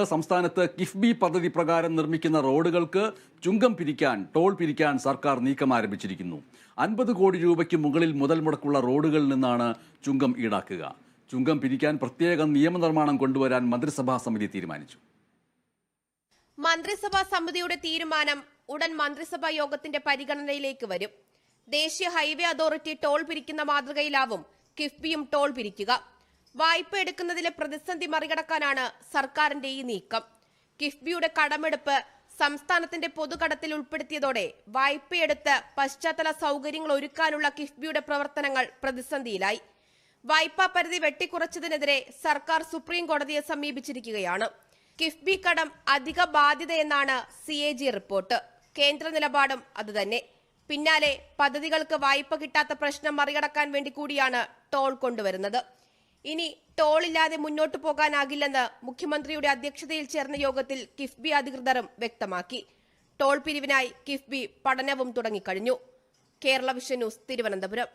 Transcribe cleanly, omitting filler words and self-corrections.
സംസ്ഥാനത്ത് കിഫ്ബി പദ്ധതി പ്രകാരം നിർമ്മിക്കുന്ന റോഡുകൾക്ക് ചുങ്കം പിരിക്കാൻ, ടോൾ പിരിക്കാൻ സർക്കാർ നീക്കം ആരംഭിച്ചിരിക്കുന്നു. 50 കോടി രൂപയ്ക്ക് മുകളിൽ മുതൽ മുടക്കുള്ള റോഡുകളിൽ നിന്നാണ് ചുങ്കം ഈടാക്കുക. ചുങ്കം പിരിക്കാൻ പ്രത്യേക നിയമനിർമ്മാണം കൊണ്ടുവരാൻ മന്ത്രിസഭാ സമിതി തീരുമാനിച്ചു. മന്ത്രിസഭാ സമിതിയുടെ തീരുമാനം ഉടൻ മന്ത്രിസഭാ യോഗത്തിന്റെ പരിഗണനയിലേക്ക് വരും. ദേശീയ ഹൈവേ അതോറിറ്റി ടോൾ പിരിക്കുന്ന മാതൃകയിലാവും കിഫ്ബിയും ടോൾ പിരിക്കുക. വായ്പ എടുക്കുന്നതിലെ പ്രതിസന്ധി മറികടക്കാനാണ് സർക്കാരിന്റെ ഈ നീക്കം. കിഫ്ബിയുടെ കടമെടുപ്പ് സംസ്ഥാനത്തിന്റെ പൊതുകടത്തിൽ ഉൾപ്പെടുത്തിയതോടെ വായ്പയെടുത്ത് പശ്ചാത്തല സൗകര്യങ്ങൾ ഒരുക്കാനുള്ള കിഫ്ബിയുടെ പ്രവർത്തനങ്ങൾ പ്രതിസന്ധിയിലായി. വായ്പാ പരിധി വെട്ടിക്കുറച്ചതിനെതിരെ സർക്കാർ സുപ്രീം കോടതിയെ സമീപിച്ചിരിക്കുകയാണ്. കിഫ്ബി കടം അധിക ബാധ്യതയെന്നാണ് CAG റിപ്പോർട്ട്. കേന്ദ്ര നിലപാടും അതുതന്നെ. പിന്നാലെ പദ്ധതികൾക്ക് വായ്പ കിട്ടാത്ത പ്രശ്നം മറികടക്കാൻ വേണ്ടി കൂടിയാണ് ടോൾ കൊണ്ടുവരുന്നത്. ഇനി ടോൾ ഇല്ലാതെ മുന്നോട്ടു പോകാനാകില്ലെന്ന് മുഖ്യമന്ത്രിയുടെ അധ്യക്ഷതയിൽ ചേർന്ന യോഗത്തിൽ കിഫ്ബി അധികൃതരും വ്യക്തമാക്കി. ടോൾ പിരിവിനായി കിഫ്ബി പഠനവും തുടങ്ങിക്കഴിഞ്ഞു. Kerala vision news, Thiruvananthapuram.